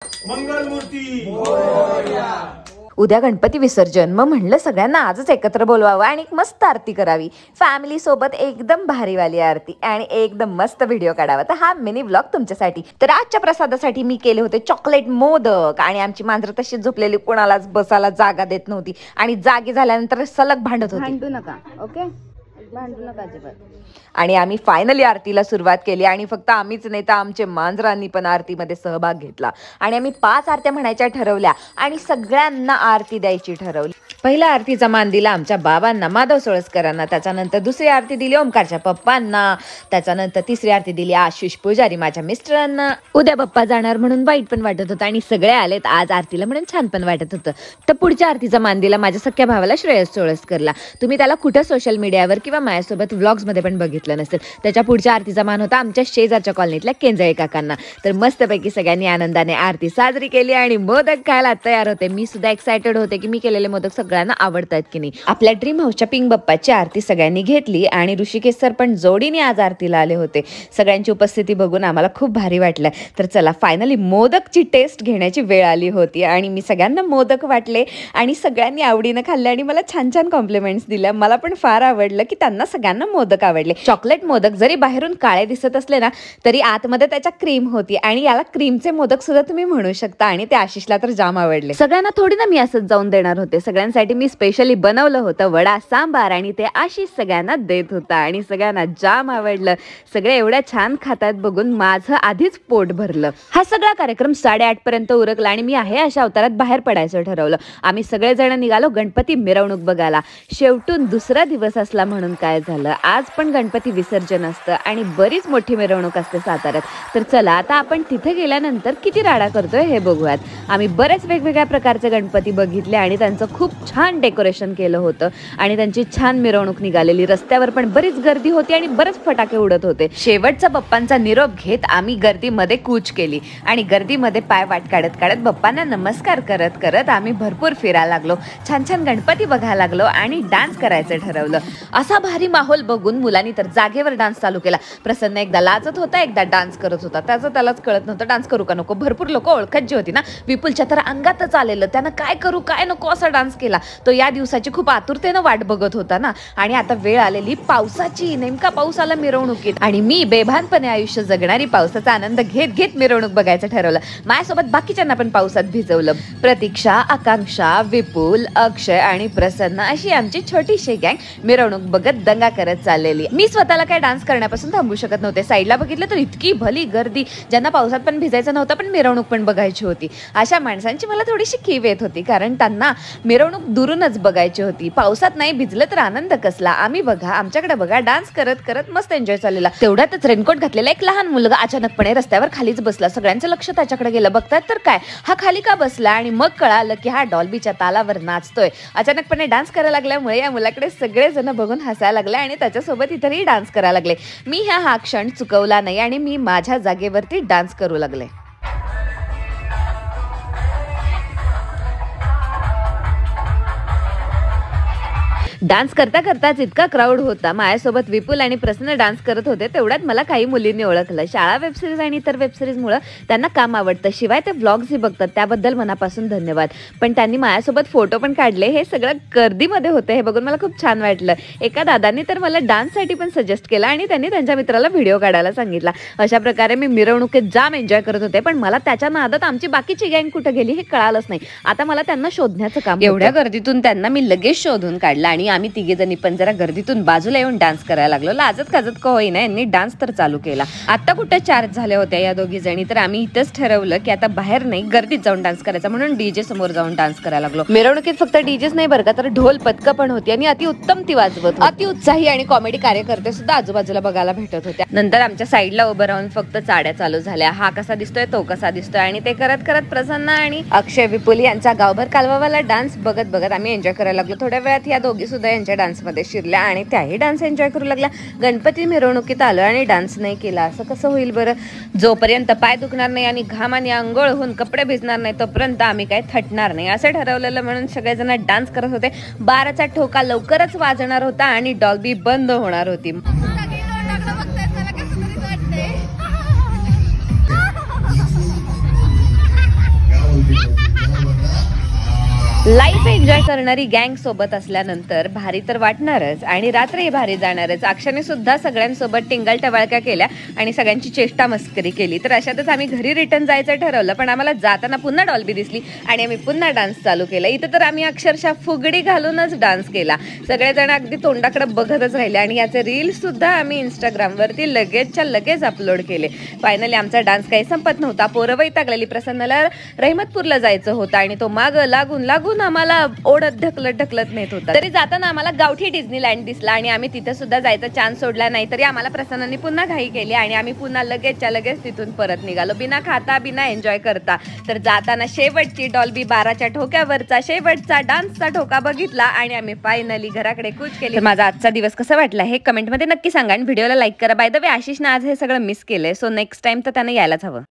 मंगलमूर्ती उद्या गणपती विसर्जन, मग म्हणलं सगळ्यांना आजच एकत्र बोलवावं आणि एक मस्त आरती करावी फॅमिली सोबत, एकदम भारीवाली आरती आणि एकदम मस्त व्हिडिओ काढावा. तर हा मिनी व्लॉग तुमच्यासाठी. तर आजच्या प्रसादासाठी मी केले होते चॉकलेट मोदक आणि आमची मांजर तशीच झोपलेली, कोणालाच बसायला जागा देत नव्हती आणि जागी झाल्यानंतर सलग भांडत होती. भांडू नका, ओके, भांडू नका अजिबात. आणि आम्ही फायनली आरतीला सुरुवात केली आणि फक्त आम्हीच नाही तर आमचे मांजरांनी पण आरतीमध्ये सहभाग घेतला आणि आम्ही 5 आरत्या म्हणायच्या ठरवल्या आणि सगळ्यांना आरती द्यायची ठरवली. पहिला आरतीचा मान दिला आमच्या बाबांना, माधव सोळसकरांना. त्याच्यानंतर दुसरी आरती दिली ओमकारच्या पप्पांना. त्याच्यानंतर तिसरी आरती दिली आशिष पुजारी माझ्या मिस्टरांना. उद्या पप्पा जाणार म्हणून वाईट पण वाटत होतं आणि सगळे आलेत आज आरतीला म्हणून छान पण वाटत होतं. तर पुढच्या आरतीचा मान दिला माझ्या सख्या भावाला श्रेयस सोळसकरला. तुम्ही त्याला कुठं सोशल मीडियावर किंवा माझ्यासोबत व्लॉग्स मध्ये पण बघितलं नसेल. त्याच्या पुढच्या आरतीचा मान होता आमच्या शेजारच्या कॉलनीतल्या केंजळे काकांना. तर मस्तपैकी सगळ्यांनी आनंदाने आरती साजरी केली आणि मोदक खायला तयार होते. मी सुद्धा एक्सायटेड होते की मी केलेले मोदक सगळ्यांना आवडतात की नाही. आपल्या ड्रीम हाऊसच्या पिंक बाप्पाची आरती सगळ्यांनी घेतली आणि ऋषिकेश सर पण जोडीने आज आरतीला आले होते. सगळ्यांची उपस्थिती बघून आम्हाला खूप भारी वाटलं. तर चला फायनली मोदकची टेस्ट घेण्याची वेळ आली होती आणि मी सगळ्यांना मोदक वाटले आणि सगळ्यांनी आवडीनं खाल्ले आणि मला छान छान कॉम्प्लिमेंट्स दिल्या. मला पण फार आवडलं की त्यांना सगळ्यांना मोदक आवडले. चॉकलेट मोदक जरी बाहेरून काळे दिसत असले ना तरी आतमध्ये त्याच्या क्रीम होती आणि याला क्रीमचे मोदक सुद्धा तुम्ही म्हणू शकता आणि ते आशिषला तर जाम आवडले. सगळ्यांना थोडी ना मी असंच जाऊन देणार होते. सगळ्यांसाठी मी स्पेशली बनवलं होतं वडा सांबार आणि ते आशिष सगळ्यांना देत होता आणि सगळ्यांना जाम आवडलं. सगळे एवढ्या छान खातात बघून माझं आधीच पोट भरलं. हा सगळा कार्यक्रम 8:30 पर्यंत उरकला आणि मी आहे अशा अवतारात बाहेर पडायचं ठरवलं. आम्ही सगळेजण निघालो गणपती मिरवणूक बघायला. शेवटून दुसरा दिवस असला म्हणून काय झालं, आज पण गणपती विसर्जन असतं आणि बरीच मोठी मिरवणूक असते साताऱ्यात. तर चला आता आपण तिथे गेल्यानंतर किती राडा करतोय हे बघूयात. आम्ही बरेच वेगवेगळ्या प्रकारचे गणपती बघितले आणि त्यांचं खूप छान डेकोरेशन केलं होतं आणि त्यांची छान मिरवणूक निघालेली. रस्त्यावर पण बरीच गर्दी होती आणि बरेच फटाके उडत होते. शेवटचा बाप्पांचा निरोप घेत आम्ही गर्दीमध्ये कूच केली आणि गर्दीमध्ये पाय वाट काढत काढत बाप्पांना नमस्कार करत करत आम्ही भरपूर फिरायला लागलो. छान छान गणपती बघायला लागलो आणि डान्स करायचं ठरवलं. असा भारी माहोल बघून मुलांनी तर जागेवर डान्स चालू केला. प्रसन्न एकदा लाजत होता, एकदा डान्स करत होता. त्याचं त्यालाच कळत नव्हतं डान्स करू का नको. भरपूर लोक ओळखत जी होती ना, विपुलच्या तर अंगातच आलेलं. त्यानं काय करू काय नको असा डान्स केला. तो या दिवसाची खूप आतुरतेनं वाट बघत होता ना आणि आता वेळ आलेली पावसाची. नेमका पाऊस आला मिरवणुकीत आणि मी बेभानपणे आयुष्य जगणारी पावसाचा आनंद घेत घेत मिरवणूक बघायचं ठरवलं. माझ्यासोबत बाकीच्यांना पण पावसात भिजवलं. प्रतीक्षा, आकांक्षा, विपुल, अक्षय आणि प्रसन्न अशी आमची छोटीशी गँग मिरवणूक बघत दंगा करत चाललेली. मी स्वतःला काय डान्स करण्यापासून थांबू शकत नव्हते. साईडला बघितलं तर इतकी भली गर्दी, ज्यांना पावसात पण भिजायचं नव्हतं पण मिरवणूक पण बघायची होती. अशा माणसांची मला थोडीशी कीव येत होती कारण त्यांना मिरवणूक दुरूनच बघायची होती. पावसात नाही भिजलं तर आनंद कसला. आम्ही बघा आमच्याकडे बघा डान्स करत करत मस्त एन्जॉय चाललेला. तेवढ्यातच रेनकोट घातलेला एक लहान मुलगा अचानकपणे रस्त्यावर खालीच बसला. सगळ्यांचं लक्ष त्याच्याकडे गेलं. बघतात तर काय, हा खाली का बसला आणि मग कळालं की हा डॉल्बीच्या तालावर नाचतोय. अचानकपणे डान्स करायला लागल्यामुळे या मुलाकडे सगळेजण बघून हसायला लागले आणि त्याच्यासोबत इतरही डान्स करायला लागले. मी हा क्षण चुकवला नाही आणि मी माझ्या जागेवरती डान्स करू लागले. डान्स करता करताच इतका क्राऊड होता. माझ्यासोबत विपुल आणि प्रसन्न डान्स करत होते. तेवढ्यात मला काही मुलींनी ओळखलं. शाळा वेबसिरीज आणि इतर वेबसिरीजमुळे त्यांना काम आवडतं. शिवाय ते व्लॉग्सही बघतात. त्याबद्दल मनापासून धन्यवाद. पण त्यांनी माझ्यासोबत फोटो पण काढले. हे सगळं गर्दीमध्ये होतं हे बघून मला खूप छान वाटलं. एका दादांनी तर मला डान्ससाठी पण सजेस्ट केला आणि त्यांनी त्यांच्या मित्राला व्हिडिओ काढायला सांगितला. अशा प्रकारे मी मिरवणुकीत जाम एन्जॉय करत होते. पण मला त्याच्या नादात आमची बाकीची गँग कुठे गेली हे कळालंच नाही. आता मला त्यांना शोधण्याचं काम. एवढ्या गर्दीतून त्यांना मी लगेच शोधून काढलं आणि आम्ही तिघे जणी पण जरा गर्दीतून बाजूला येऊन डान्स करायला लागलो. लाजत खाजत का होईना यांनी डान्स तर चालू केला. आता कुठे चार्ज झाल्या होत्या या दोघी जणी. तर आम्ही इथंच ठरवलं की आता बाहेर नाही गर्दीत जाऊन डान्स करायचा म्हणून डीजे समोर जाऊन डान्स करायला लागलो. मिरवणुकीत फक्त डीजेच नाही बरं का, तर ढोल पथकं पण होती आणि अति उत्तम ती वाजवत. अति उत्साही आणि कॉमेडी कार्यकर्ते सुद्धा आजूबाजूला बघायला भेटत होत्या. नंतर आमच्या साईडला उभं राहून फक्त चाड्या चालू झाल्या. हा कसा दिसतोय तो कसा दिसतोय आणि ते करत करत प्रसन्न आणि अक्षय विपुल यांचा गावभर कालवावाला डान्स बघत बघत आम्ही एन्जॉय करायला लागलो. थोड्या वेळात या दोघी सुद्धा यांच्या डान्समध्ये शिरल्या आणि त्याही डान्स एन्जॉय करू लागल्या. गणपती मिरवणुकीत आलं आणि डान्स नाही केला असं कसं होईल बरं. जोपर्यंत पाय दुखणार नाही आणि घामाने अंघोळ होऊन कपडे भिजणार नाही तोपर्यंत आम्ही काय थटणार नाही असं ठरवलेलं म्हणून सगळेजण डान्स करत होते. 12चा ठोका लवकरच वाजणार होता आणि डॉल्बी बंद होणार होती. लाईफ एन्जॉय करणारी गँग सोबत असल्यानंतर भारी तर वाटणारच आणि रात्री भारी जाणारच. अक्षाने सुद्धा सगळ्यांसोबत टिंगल टवाळक्या केल्या आणि सगळ्यांची चेष्टा मस्करी केली. तर अशातच आम्ही घरी रिटर्न जायचं ठरवलं, पण आम्हाला जाताना पुन्हा डॉल्बी दिसली आणि आम्ही पुन्हा डान्स चालू केला. इथं तर आम्ही अक्षरशः फुगडी घालूनच डान्स केला. सगळेजण अगदी तोंडाकडे बघतच राहिले आणि याचे रील्स सुद्धा आम्ही इंस्टाग्रामवरती लगेचच्या लगेच अपलोड केले. फायनली आमचा डान्स काही संपत नव्हता. पोरं वैतागलेली. प्रसन्नला रहिमतपूरला जायचं होतं आणि तो माग लागून आम्हाला ओढत ढकलत नेत होता. तरी जाताना आम्हाला गावठी डिझनीलँड दिसला आणि आम्ही तिथे सुद्धा जायचा चान्स सोडला नाही. तरी आम्हाला प्रसन्नाने पुन्हा घाई केली आणि आम्ही पुन्हा लगेचच्या लगेच तिथून परत निघालो, बिना खाता बिना एन्जॉय करता. तर जाताना शेवटची डॉल्बी 12च्या ठोक्यावरचा शेवटचा डान्सचा ठोका बघितला आणि आम्ही फायनली घराकडे कूच केली. तर माझा आजचा दिवस कसा वाटला हे कमेंटमध्ये नक्की सांगा आणि व्हिडिओला लाईक करा. बाय द वे आशिषने आज हे सगळं मिस केलंय, सो नेक्स्ट टाइम तर त्याने यायलाच हवं.